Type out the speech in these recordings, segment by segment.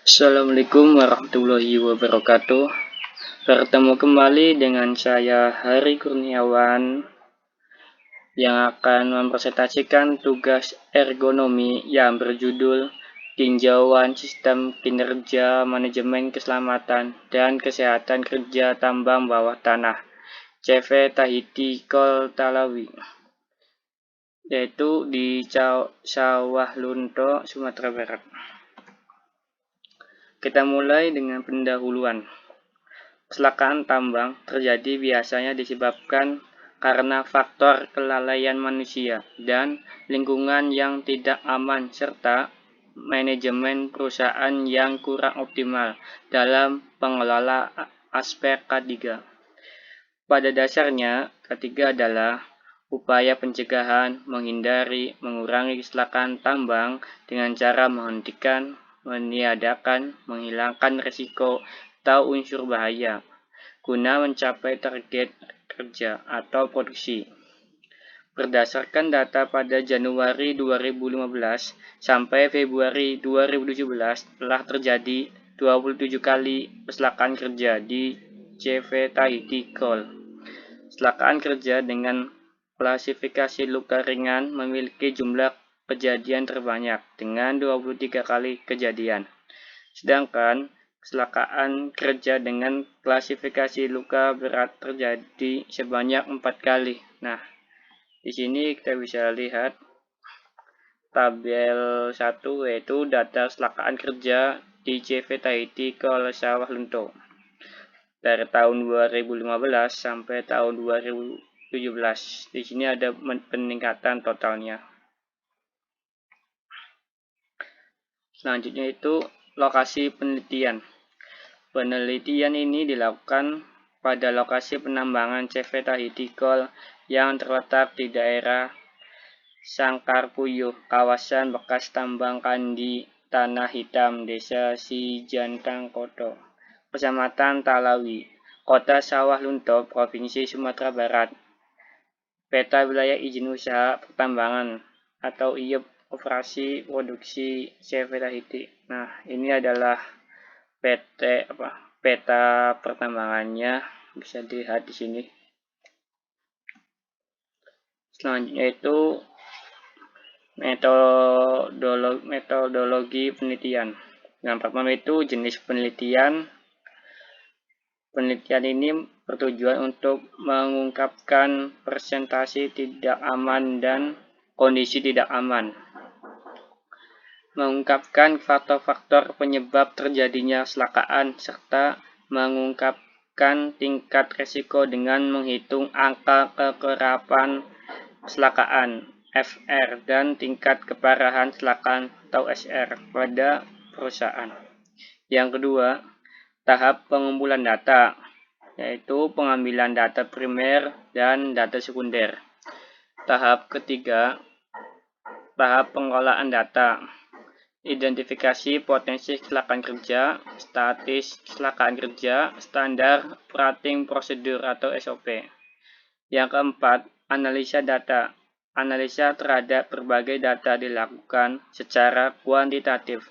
Assalamualaikum warahmatullahi wabarakatuh. Bertemu kembali dengan saya Hari Kurniawan yang akan mempresentasikan tugas ergonomi yang berjudul Tinjauan Sistem Kinerja Manajemen Keselamatan dan Kesehatan Kerja Tambang Bawah Tanah CV Tahiti Kol Talawi, yaitu di Sawah Lunto, Sumatera Barat. Kita mulai dengan pendahuluan. Kecelakaan tambang terjadi biasanya disebabkan karena faktor kelalaian manusia dan lingkungan yang tidak aman serta manajemen perusahaan yang kurang optimal dalam pengelola aspek ketiga. Pada dasarnya, ketiga adalah upaya pencegahan, menghindari, mengurangi kecelakaan tambang dengan cara menghentikan, meniadakan, menghilangkan risiko atau unsur bahaya, guna mencapai target kerja atau produksi. Berdasarkan data pada Januari 2015 sampai Februari 2017 telah terjadi 27 kali kecelakaan kerja di CV Tahiti Kol. Kecelakaan kerja dengan klasifikasi luka ringan memiliki jumlah kejadian terbanyak dengan 23 kali kejadian. Sedangkan kecelakaan kerja dengan klasifikasi luka berat terjadi sebanyak 4 kali. Nah, di sini kita bisa lihat tabel 1 yaitu data kecelakaan kerja di CV Tahiti Kol Sawah Lunto dari tahun 2015 sampai tahun 2017. Di sini ada peningkatan totalnya. Selanjutnya itu lokasi penelitian. Penelitian ini dilakukan pada lokasi penambangan CV Tahiti Kol yang terletak di daerah Sangkarpuyuh, kawasan bekas tambang Kandi Tanah Hitam, Desa Sijantangkoto, Kecamatan Talawi, Kota Sawah Lunto, Provinsi Sumatera Barat. Peta wilayah izin usaha pertambangan atau IUP operasi produksi CV Tahiti. Nah, ini adalah peta pertambangannya, bisa dilihat di sini. Selanjutnya itu metodologi penelitian. Yang pertama itu jenis penelitian. Penelitian ini bertujuan untuk mengungkapkan presentasi tidak aman dan kondisi tidak aman. Mengungkapkan faktor-faktor penyebab terjadinya kecelakaan serta mengungkapkan tingkat risiko dengan menghitung angka kekerapan kecelakaan FR dan tingkat keparahan kecelakaan atau SR pada perusahaan. Yang kedua, tahap pengumpulan data, yaitu pengambilan data primer dan data sekunder. Tahap ketiga, tahap pengolahan data, identifikasi potensi kecelakaan kerja, status kecelakaan kerja, standar operating prosedur atau SOP. Yang keempat, analisa data. Analisa terhadap berbagai data dilakukan secara kuantitatif,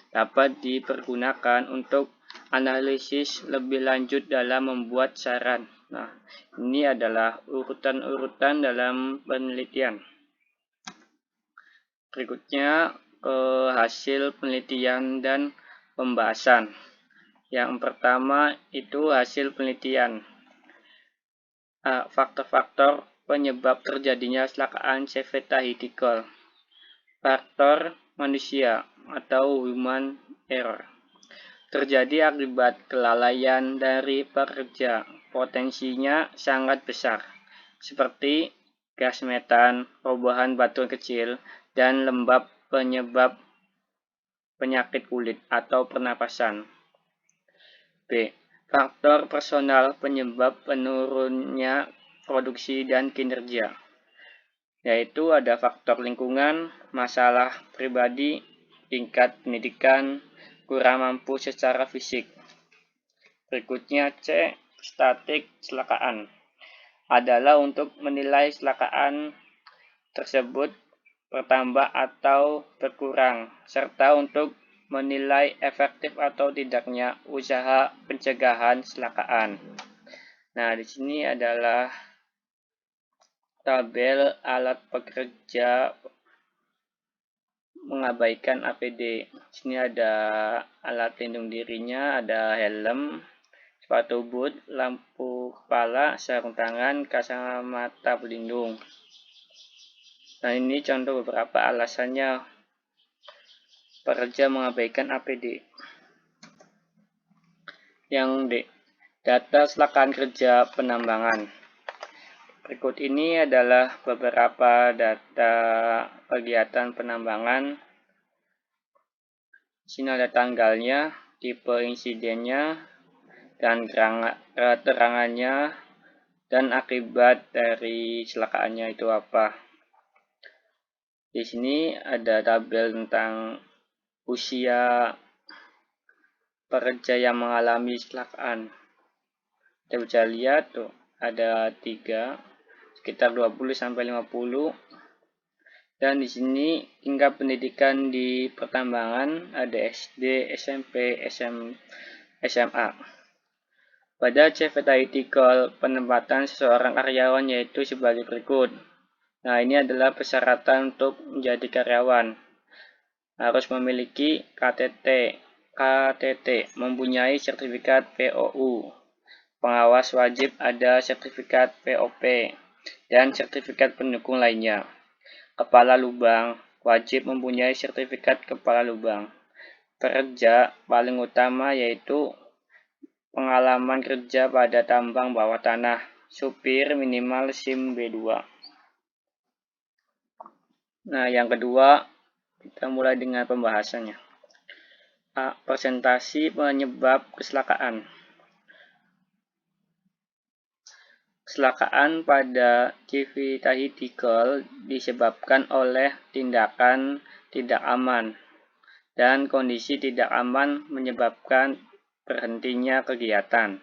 dapat dipergunakan untuk analisis lebih lanjut dalam membuat saran. Nah, ini adalah urutan-urutan dalam penelitian. Berikutnya hasil penelitian dan pembahasan. Yang pertama itu hasil penelitian. Faktor-faktor penyebab terjadinya kecelakaan CV Tahiti Kol. Faktor manusia atau human error. Terjadi akibat kelalaian dari pekerja. Potensinya sangat besar, seperti gas metan, robohan batu kecil, dan lembab penyebab penyakit kulit atau pernapasan. B. Faktor personal penyebab penurunnya produksi dan kinerja, yaitu ada faktor lingkungan, masalah pribadi, tingkat pendidikan, kurang mampu secara fisik. Berikutnya C. Statik kecelakaan adalah untuk menilai kecelakaan tersebut bertambah atau berkurang, serta untuk menilai efektif atau tidaknya usaha pencegahan kecelakaan. Nah, di sini adalah tabel alat pekerja mengabaikan APD. Di sini ada alat pelindung dirinya, ada helm, sepatu boot, lampu kepala, sarung tangan, kacamata pelindung. Nah, ini contoh beberapa alasannya pekerja mengabaikan APD. Yang D. Data kecelakaan kerja penambangan. Berikut ini adalah beberapa data kegiatan penambangan. Di sini ada tanggalnya, tipe insidennya, dan keterangannya, dan akibat dari kecelakaannya itu apa. Di sini ada tabel tentang usia pekerja yang mengalami kecelakaan. Kita bisa lihat tuh, ada 3, sekitar 20-50. Dan di sini tingkat pendidikan di pertambangan ada SD, SMP, SMA. Pada CV artikel penempatan seseorang karyawan yaitu sebagai berikut. Nah, ini adalah persyaratan untuk menjadi karyawan. Harus memiliki KTT, mempunyai sertifikat POU. Pengawas wajib ada sertifikat POP dan sertifikat pendukung lainnya. Kepala lubang wajib mempunyai sertifikat kepala lubang. Pekerja paling utama yaitu pengalaman kerja pada tambang bawah tanah. Supir minimal SIM B2. Nah, yang kedua, kita mulai dengan pembahasannya. A. Presentasi penyebab kecelakaan. Kecelakaan pada CV vehicle disebabkan oleh tindakan tidak aman dan kondisi tidak aman menyebabkan berhentinya kegiatan.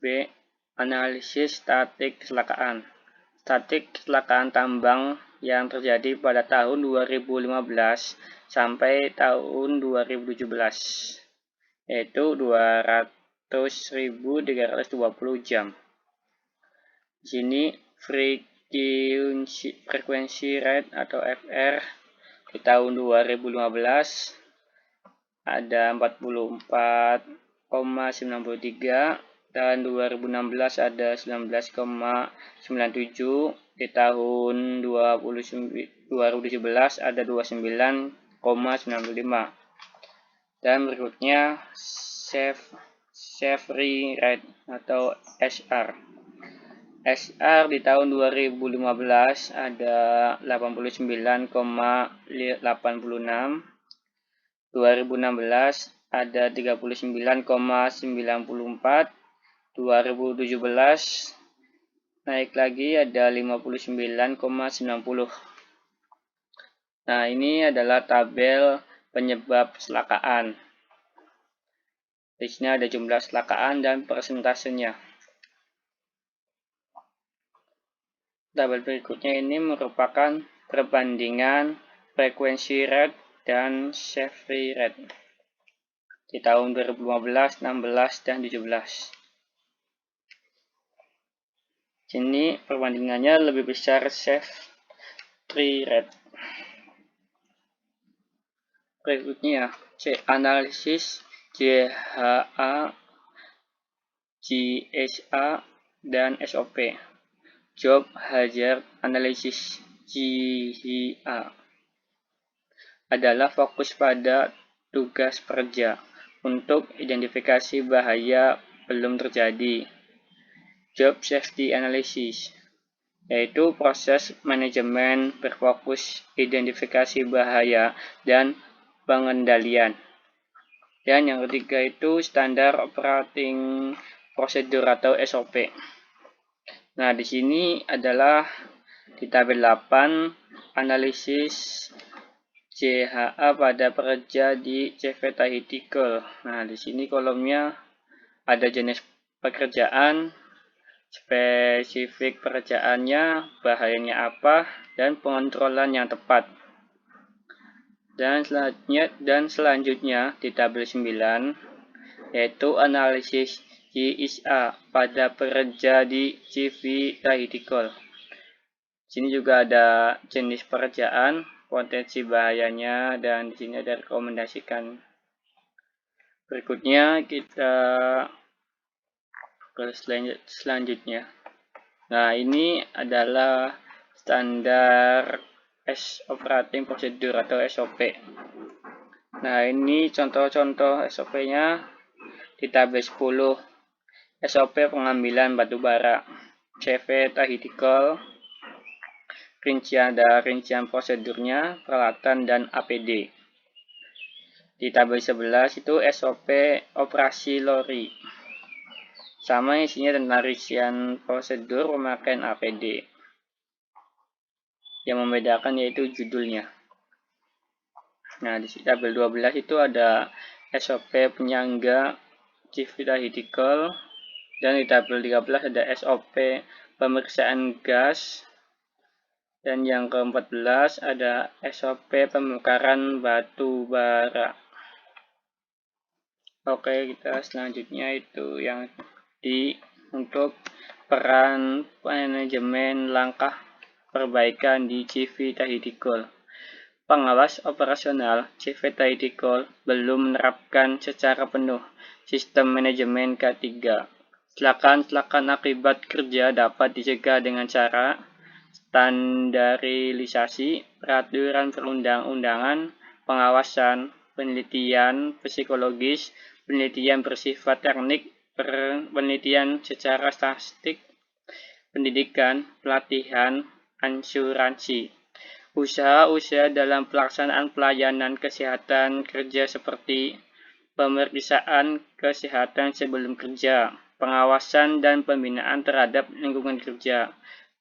B. Analisis statik kecelakaan. Statik kecelakaan tambang yang terjadi pada tahun 2015 sampai tahun 2017, yaitu 200.320 jam. Di sini frequency rate atau FR di tahun 2015 ada 44,93 dan 2016 ada 19,97. Di tahun 2017 ada 29,95. Dan berikutnya safety rate atau SR. SR di tahun 2015 ada 89,86. 2016 ada 39,94. 2017 naik lagi ada 59,90. Nah, ini adalah tabel penyebab kecelakaan. Di sini ada jumlah kecelakaan dan persentasenya. Tabel berikutnya ini merupakan perbandingan frequency rate dan safety rate di tahun 2015, 16, dan 17. Sini perbandingannya lebih besar safety rate. Berikutnya C. Analisis JHA, GSA, dan SOP. Job Hazard Analysis JHA adalah fokus pada tugas pekerja untuk identifikasi bahaya belum terjadi. Job Safety Analysis yaitu proses manajemen berfokus identifikasi bahaya dan pengendalian. Dan yang ketiga itu standar operating procedure atau SOP. Nah, di sini adalah di tabel 8 analisis JHA pada pekerja di CV vehicle. Nah, di sini kolomnya ada jenis pekerjaan, spesifik pekerjaannya, bahayanya apa, dan pengontrolan yang tepat. Dan selanjutnya di tabel 9 yaitu analisis JISA pada pekerja di CV Tahiti Coal. Sini juga ada jenis pekerjaan, potensi bahayanya, dan di sini ada rekomendasikan. Berikutnya kita ke selanjutnya. Nah, ini adalah standar operating procedure atau SOP. Nah, ini contoh-contoh SOP-nya di tabel 10. SOP pengambilan batubara, CV Tahiti Coal, rincian prosedurnya, peralatan, dan APD. Di tabel 11 itu SOP operasi lori. Sama isinya tentang rincian prosedur pemakaian APD. Yang membedakan yaitu judulnya. Nah, di tabel 12 itu ada SOP penyangga CV Tahiti Coal, dan di tabel 13 ada SOP pemeriksaan gas, dan yang ke-14 ada SOP pembakaran batu bara. Oke, kita selanjutnya itu yang untuk peran manajemen langkah perbaikan di CV Tahiti Coal. Pengawas operasional CV Tahiti Coal belum menerapkan secara penuh sistem manajemen K3. Kecelakaan akibat kerja dapat dicegah dengan cara standarisasi peraturan perundang-undangan, pengawasan, penelitian psikologis, penelitian bersifat teknik, penelitian secara statistik, pendidikan, pelatihan, asuransi. Usaha-usaha dalam pelaksanaan pelayanan kesehatan kerja seperti pemeriksaan kesehatan sebelum kerja, pengawasan dan pembinaan terhadap lingkungan kerja,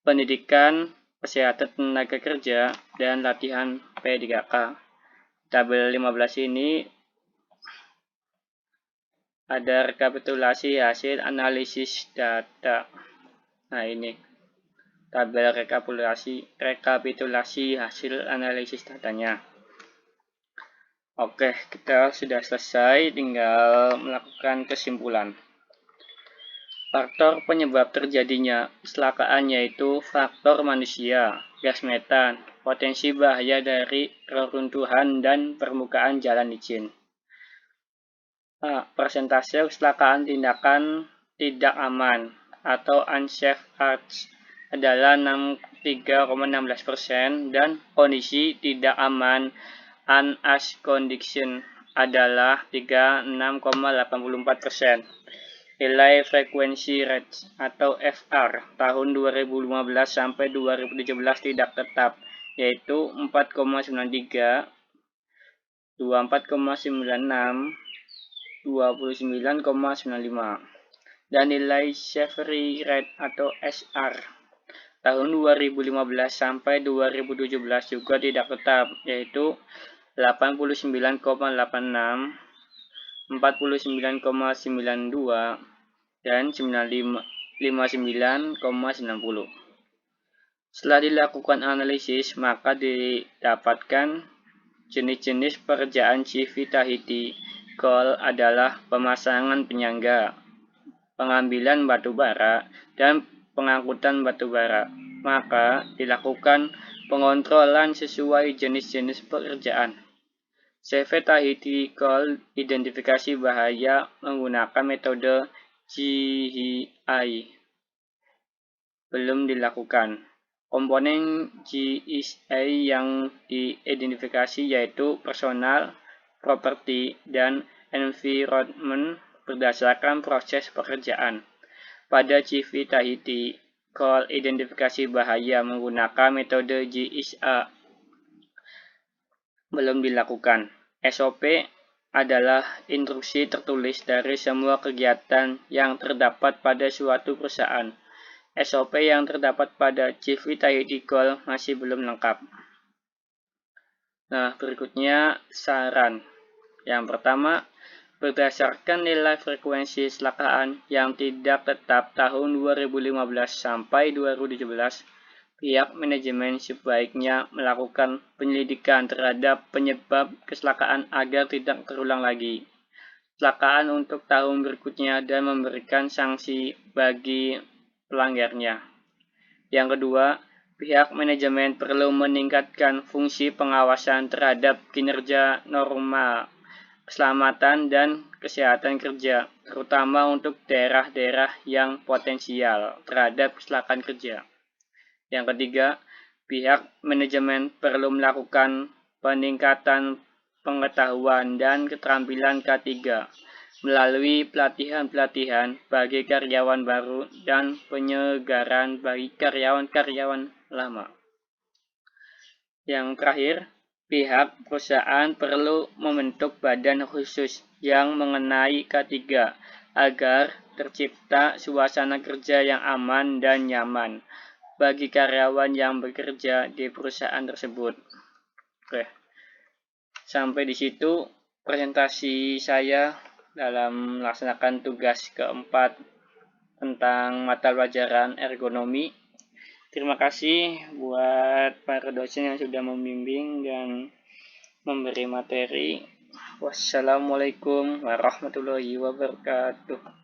pendidikan kesehatan tenaga kerja, dan latihan P3K. Tabel 15 ini ada rekapitulasi hasil analisis data. Nah, ini tabel rekapitulasi hasil analisis datanya. Oke, kita sudah selesai, tinggal melakukan kesimpulan. Faktor penyebab terjadinya kecelakaan yaitu faktor manusia, gas metan, potensi bahaya dari reruntuhan, dan permukaan jalan licin. Persentase kecelakaan tindakan tidak aman atau unsafe acts adalah 3,16% dan kondisi tidak aman unsafe condition adalah 36,84%. Nilai frekuensi rate atau FR tahun 2015 sampai 2017 tidak tetap, yaitu 4,93, 24,96, 29,95. Dan nilai severity rate atau SR tahun 2015 sampai 2017 juga tidak tetap, yaitu 89,86, 49,92, dan 59,90. Setelah dilakukan analisis, maka didapatkan jenis-jenis pekerjaan CV Tahiti Coal adalah pemasangan penyangga, pengambilan batu bara, dan pengangkutan batu bara. Maka dilakukan pengontrolan sesuai jenis-jenis pekerjaan. CV Tahiti Coal identifikasi bahaya menggunakan metode GII belum dilakukan. Komponen GII yang diidentifikasi yaitu personal, property, dan environment berdasarkan proses pekerjaan. Pada CV Tahiti Coal identifikasi bahaya menggunakan metode GISA belum dilakukan. SOP adalah instruksi tertulis dari semua kegiatan yang terdapat pada suatu perusahaan. SOP yang terdapat pada CV Tahiti Coal masih belum lengkap. Nah, berikutnya saran. Yang pertama, berdasarkan nilai frekuensi kecelakaan yang tidak tetap tahun 2015 sampai 2017, Pihak manajemen sebaiknya melakukan penyelidikan terhadap penyebab kecelakaan agar tidak terulang lagi kecelakaan untuk tahun berikutnya dan memberikan sanksi bagi pelanggarnya. Yang kedua, pihak manajemen perlu meningkatkan fungsi pengawasan terhadap kinerja norma keselamatan dan kesehatan kerja, terutama untuk daerah-daerah yang potensial terhadap kecelakaan kerja. Yang ketiga, pihak manajemen perlu melakukan peningkatan pengetahuan dan keterampilan K3 melalui pelatihan-pelatihan bagi karyawan baru dan penyegaran bagi karyawan-karyawan lama. Yang terakhir, pihak perusahaan perlu membentuk badan khusus yang mengenai K3 agar tercipta suasana kerja yang aman dan nyaman bagi karyawan yang bekerja di perusahaan tersebut. Oke, sampai di situ presentasi saya dalam melaksanakan tugas keempat tentang mata pelajaran ergonomi. Terima kasih buat para dosen yang sudah membimbing dan memberi materi. Wassalamualaikum warahmatullahi wabarakatuh.